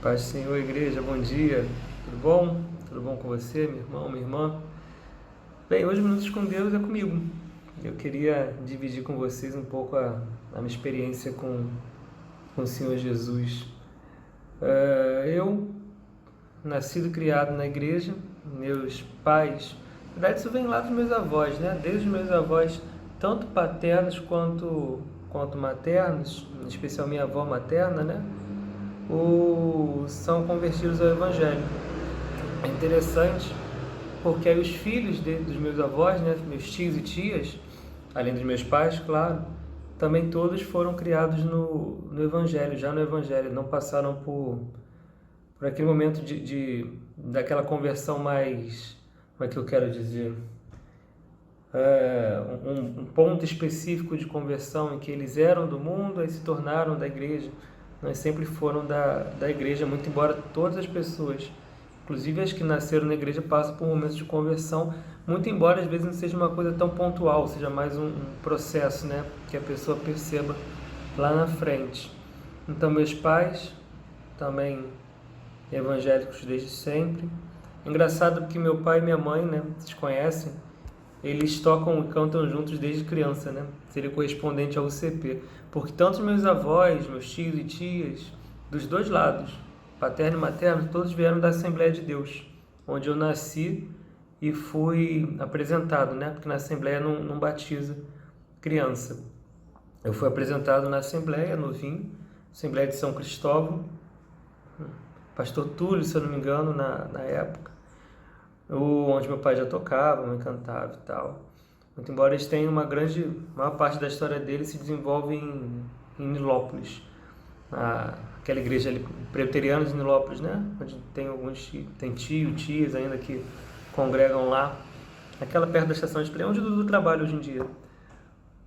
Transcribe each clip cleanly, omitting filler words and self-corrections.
Paz do Senhor, igreja, bom dia, tudo bom? Tudo bom com você, meu irmão, minha irmã? Bem, hoje Minutos com Deus é comigo. Eu queria dividir com vocês um pouco a minha experiência com o Senhor Jesus. Eu, nascido e criado na igreja, meus pais, na verdade isso vem lá dos meus avós, né? Desde os meus avós, tanto paternos quanto maternos, em especial minha avó materna, né? São convertidos ao Evangelho. É interessante porque aí os filhos dos meus avós, né, meus tios e tias, além dos meus pais, claro, também todos foram criados no Evangelho, já no Evangelho, não passaram por aquele momento daquela conversão mais, como é que eu quero dizer, um ponto específico de conversão em que eles eram do mundo e se tornaram da igreja. Nós sempre foram da igreja, muito embora todas as pessoas, inclusive as que nasceram na igreja, passam por momentos de conversão, muito embora às vezes não seja uma coisa tão pontual, seja mais um processo, né, que a pessoa perceba lá na frente. Então meus pais também evangélicos desde sempre. Engraçado porque meu pai e minha mãe, né, vocês conhecem, eles tocam e cantam juntos desde criança, né? Seria correspondente ao UCP. Porque tanto meus avós, meus tios e tias, dos dois lados, paterno e materno, todos vieram da Assembleia de Deus, onde eu nasci e fui apresentado, né? Porque na Assembleia não batiza criança. Eu fui apresentado na Assembleia, novinho, Assembleia de São Cristóvão, Pastor Túlio, se eu não me engano, na época, onde meu pai já tocava, me cantava e tal. Muito embora eles tenham maior parte da história deles se desenvolve em Nilópolis, aquela igreja ali, presbiteriana de Nilópolis, né? Onde tem tias ainda que congregam lá, aquela perto da estação de trem, onde o Dudu trabalha hoje em dia,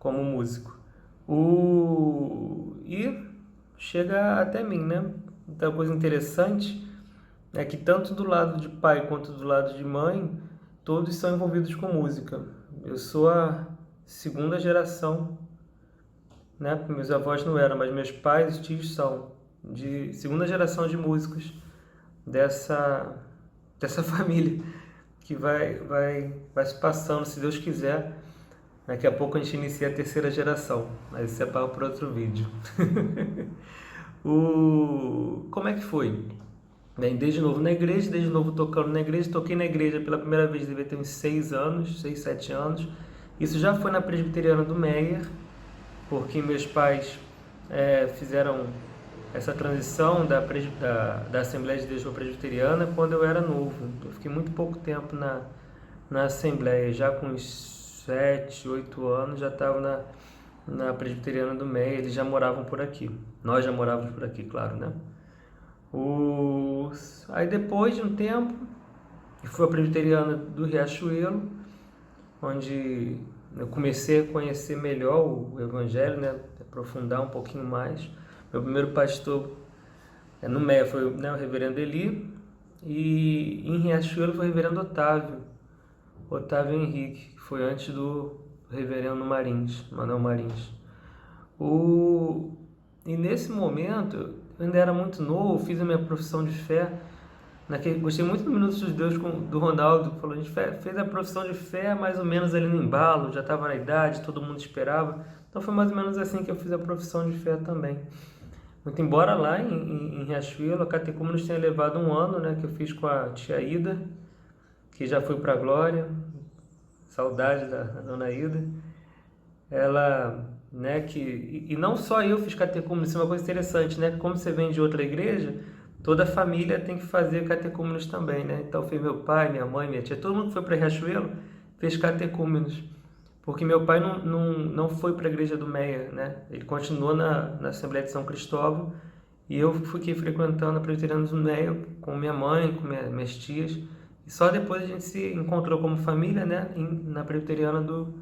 como músico. E chega até mim, né? Então, coisa interessante é que tanto do lado de pai quanto do lado de mãe, todos são envolvidos com música. Eu sou a segunda geração, né? Porque meus avós não eram, mas meus pais e tios são de segunda geração de músicos dessa família que vai se passando, se Deus quiser. Daqui a pouco a gente inicia a terceira geração, mas isso é para outro vídeo. Como é que foi? Bem, desde novo na igreja, desde novo tocando na igreja, toquei na igreja pela primeira vez, devia ter uns 6 anos, 6, 7 anos. Isso já foi na presbiteriana do Meier, porque meus pais fizeram essa transição da Assembleia de Deus para a presbiteriana quando eu era novo. Eu fiquei muito pouco tempo na Assembleia, já com uns 7, 8 anos, já estava na presbiteriana do Meier, eles já moravam por aqui. Nós já morávamos por aqui, claro, né? Aí depois de um tempo, fui a presbiteriana do Riachuelo, onde eu comecei a conhecer melhor o Evangelho, né? Aprofundar um pouquinho mais. Meu primeiro pastor no Meia foi, né, o reverendo Eli, e em Riachuelo foi o reverendo Otávio Henrique, que foi antes do reverendo Manuel Marins. E nesse momento, eu ainda era muito novo, fiz a minha profissão de fé. Gostei muito do Minutos de Deus do Ronaldo, que falou, a gente fez a profissão de fé mais ou menos ali no embalo, já estava na idade, todo mundo esperava. Então foi mais ou menos assim que eu fiz a profissão de fé também. Muito embora lá em Riachuelo, a catecúmenos tenha levado um ano, né, que eu fiz com a tia Ida, que já foi para a glória, saudade da dona Ida. Ela, né, e não só eu fiz catecúmenos, isso é uma coisa interessante, né, como você vem de outra igreja, toda a família tem que fazer catecúmenos também, né, então foi meu pai, minha mãe, minha tia, todo mundo que foi para Riachuelo fez catecúmenos, porque meu pai não foi para a igreja do Meia, né, ele continuou na Assembleia de São Cristóvão, e eu fiquei frequentando a presbiteriana do Meia com minha mãe, com minhas tias, e só depois a gente se encontrou como família, né, na presbiteriana do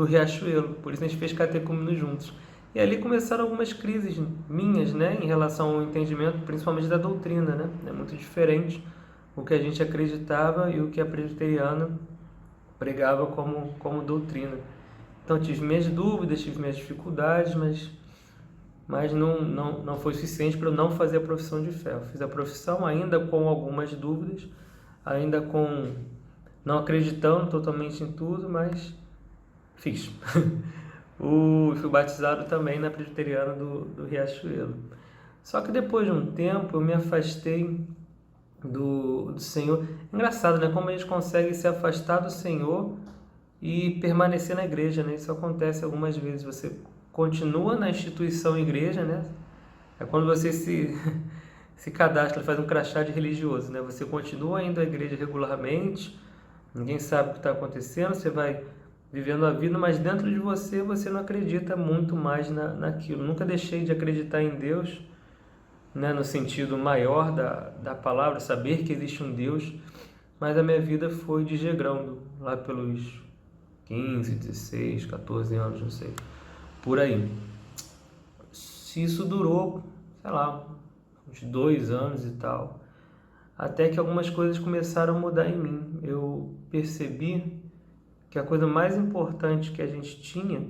Riachuelo, por isso a gente fez catecúmenos juntos. E ali começaram algumas crises minhas, né, em relação ao entendimento, principalmente da doutrina, né? É muito diferente o que a gente acreditava e o que a presbiteriana pregava como doutrina. Então tive minhas dúvidas, tive minhas dificuldades, mas mas não foi suficiente para eu não fazer a profissão de fé. Eu fiz a profissão ainda com algumas dúvidas, ainda com não acreditando totalmente em tudo, mas fiz. Fui batizado também na presbiteriana do Riachuelo. Só que depois de um tempo eu me afastei do Senhor. Engraçado, né? Como a gente consegue se afastar do Senhor e permanecer na igreja, né? Isso acontece algumas vezes. Você continua na instituição igreja, né? É quando você se cadastra, faz um crachá de religioso, né? Você continua indo à igreja regularmente, ninguém sabe o que está acontecendo, você vai vivendo a vida, mas dentro de você, você não acredita muito mais naquilo. Nunca deixei de acreditar em Deus, né, no sentido maior da palavra, saber que existe um Deus, mas a minha vida foi desregrando lá pelos 15, 16, 14 anos, não sei, por aí. Se isso durou, sei lá, uns 2 anos e tal, até que algumas coisas começaram a mudar em mim. Eu percebi que a coisa mais importante que a gente tinha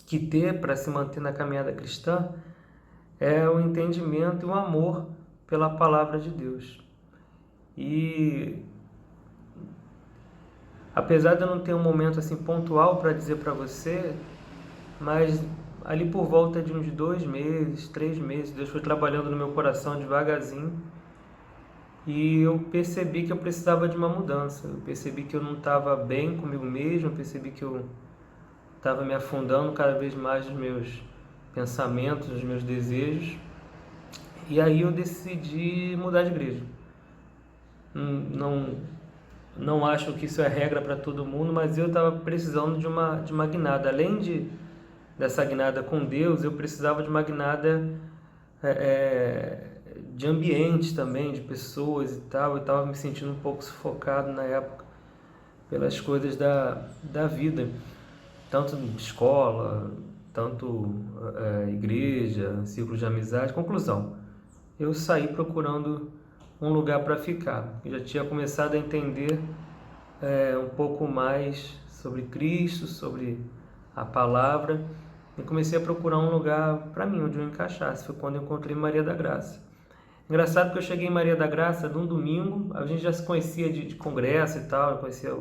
que ter para se manter na caminhada cristã é o entendimento e o amor pela palavra de Deus. E apesar de eu não ter um momento assim pontual para dizer para você, mas ali por volta de uns 2 meses, 3 meses, Deus foi trabalhando no meu coração devagarzinho e eu percebi que eu precisava de uma mudança. Eu percebi que eu não estava bem comigo mesmo, eu percebi que eu estava me afundando cada vez mais nos meus pensamentos, nos meus desejos. E aí eu decidi mudar de igreja. Não acho que isso é regra para todo mundo, mas eu estava precisando de uma guinada. Além dessa guinada com Deus, eu precisava de uma guinada de ambiente também, de pessoas e tal. Eu estava me sentindo um pouco sufocado na época pelas coisas da vida, tanto escola, tanto igreja, círculo de amizade. Conclusão, eu saí procurando um lugar para ficar. Eu já tinha começado a entender um pouco mais sobre Cristo, sobre a palavra, e comecei a procurar um lugar para mim, onde eu encaixasse. Foi quando eu encontrei Maria da Graça. Engraçado que eu cheguei em Maria da Graça num domingo, a gente já se conhecia de congresso e tal, eu conhecia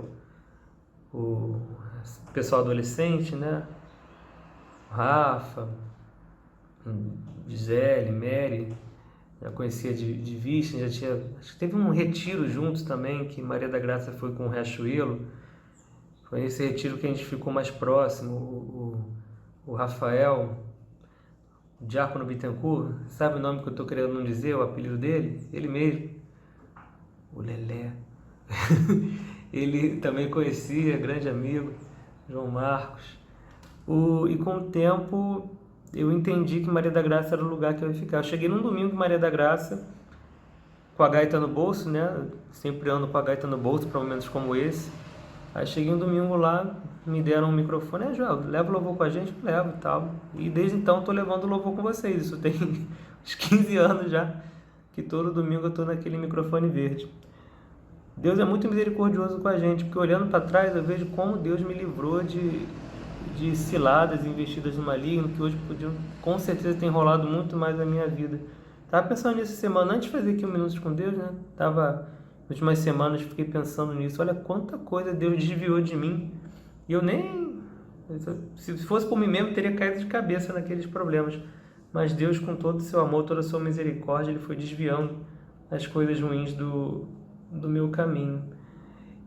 o pessoal adolescente, né? Rafa, Gisele, Mary, já conhecia de vista, já tinha, acho que teve um retiro juntos também, que Maria da Graça foi com o Riachuelo. Foi esse retiro que a gente ficou mais próximo. O Rafael, o Diácono Bittencourt, sabe o nome que eu estou querendo não dizer, o apelido dele? Ele mesmo, o Lelé. Ele também conhecia, grande amigo, João Marcos. E com o tempo eu entendi que Maria da Graça era o lugar que eu ia ficar. Eu cheguei num domingo em Maria da Graça, com a gaita no bolso, né? Sempre ando com a gaita no bolso para momentos como esse. Aí cheguei um domingo lá, me deram um microfone. João, leva o louvor com a gente? Eu levo e tal. E desde então estou levando o louvor com vocês. Isso tem uns 15 anos já, que todo domingo eu estou naquele microfone verde. Deus é muito misericordioso com a gente, porque olhando para trás eu vejo como Deus me livrou de ciladas investidas no maligno, que hoje podiam, com certeza, ter enrolado muito mais a minha vida. Estava pensando nisso semana, antes de fazer aqui um Minutos com Deus, né? Nas últimas semanas, fiquei pensando nisso. Olha quanta coisa Deus desviou de mim. E eu nem... Se fosse por mim mesmo, teria caído de cabeça naqueles problemas. Mas Deus, com todo o seu amor, toda a sua misericórdia, Ele foi desviando as coisas ruins do meu caminho.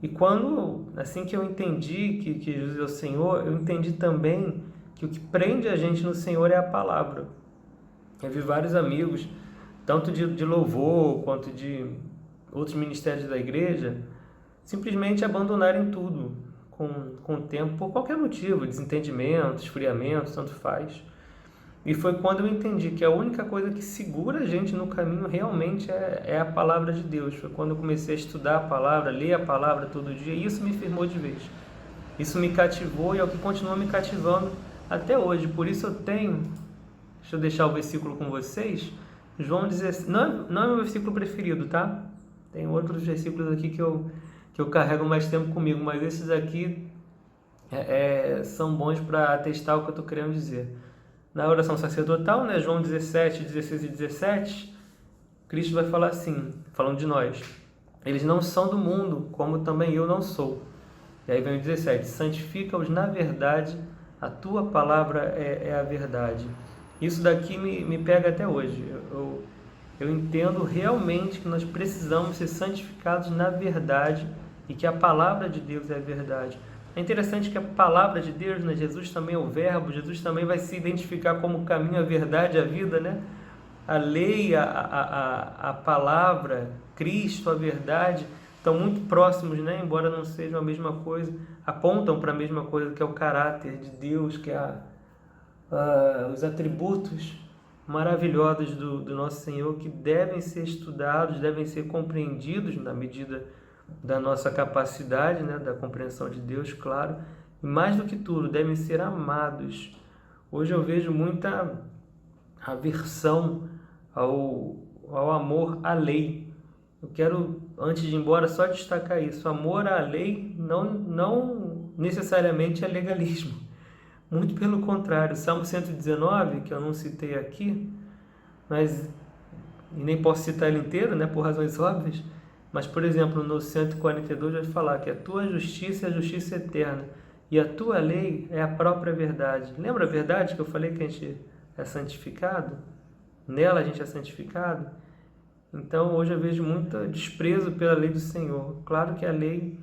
E quando, assim que eu entendi que Jesus é o Senhor, eu entendi também que o que prende a gente no Senhor é a palavra. Eu vi vários amigos, tanto de louvor quanto de outros ministérios da igreja, simplesmente abandonarem tudo com o tempo, por qualquer motivo, desentendimento, esfriamento, tanto faz. E foi quando eu entendi que a única coisa que segura a gente no caminho realmente é a palavra de Deus. Foi quando eu comecei a estudar a palavra, ler a palavra todo dia, e isso me firmou de vez. Isso me cativou e é o que continua me cativando até hoje. Por isso eu tenho, deixa eu deixar o versículo com vocês, João 16, não é meu versículo preferido, tá? Tem outros versículos aqui que eu carrego mais tempo comigo, mas esses aqui são bons para atestar o que eu estou querendo dizer. na oração sacerdotal, né, João 17, 16 e 17, Cristo vai falar assim, falando de nós: eles não são do mundo, como também eu não sou. E aí vem o 17: santifica-os na verdade, a tua palavra é a verdade. Isso daqui me pega até hoje. Eu entendo realmente que nós precisamos ser santificados na verdade e que a palavra de Deus é a verdade. É interessante que a palavra de Deus, né, Jesus também é o verbo, Jesus também vai se identificar como o caminho, a verdade, a vida, né? A lei, a palavra, Cristo, a verdade, estão muito próximos, né? Embora não sejam a mesma coisa, apontam para a mesma coisa, que é o caráter de Deus, que é os atributos maravilhosos do nosso Senhor, que devem ser estudados, devem ser compreendidos na medida da nossa capacidade, né? Da compreensão de Deus, claro, e mais do que tudo, devem ser amados. Hoje eu vejo muita aversão ao amor à lei. Eu quero, antes de ir embora, só destacar isso: amor à lei não necessariamente é legalismo. Muito pelo contrário. Salmo 119, que eu não citei aqui, mas e nem posso citar ele inteiro, né, por razões óbvias, mas, por exemplo, no 142 vai falar que a tua justiça é a justiça eterna e a tua lei é a própria verdade. Lembra a verdade que eu falei que a gente é santificado? Nela a gente é santificado. Então hoje eu vejo muito desprezo pela lei do Senhor. Claro que a lei,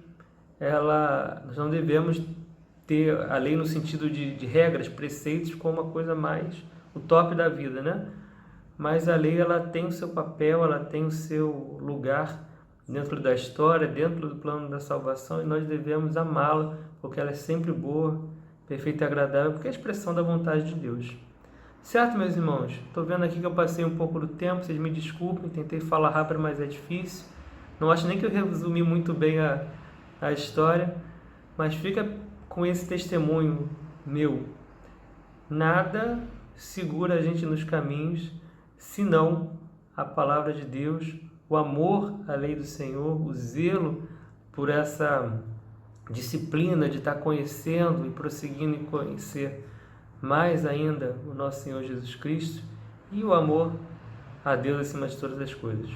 nós não devemos ter a lei no sentido de regras, preceitos, como uma coisa mais o top da vida, né? Mas a lei, ela tem o seu papel, ela tem o seu lugar dentro da história, dentro do plano da salvação, e nós devemos amá-la, porque ela é sempre boa, perfeita e agradável, porque é a expressão da vontade de Deus. Certo, meus irmãos? Estou vendo aqui que eu passei um pouco do tempo, vocês me desculpem, tentei falar rápido, mas é difícil. Não acho nem que eu resumi muito bem a história, mas fica com esse testemunho meu. Nada segura a gente nos caminhos, senão a palavra de Deus, o amor à lei do Senhor, o zelo por essa disciplina de estar conhecendo e prosseguindo em conhecer mais ainda o nosso Senhor Jesus Cristo, e o amor a Deus acima de todas as coisas.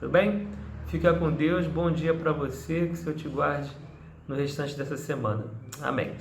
Tudo bem? Fica com Deus, bom dia para você, que o Senhor te guarde no restante dessa semana. Amém.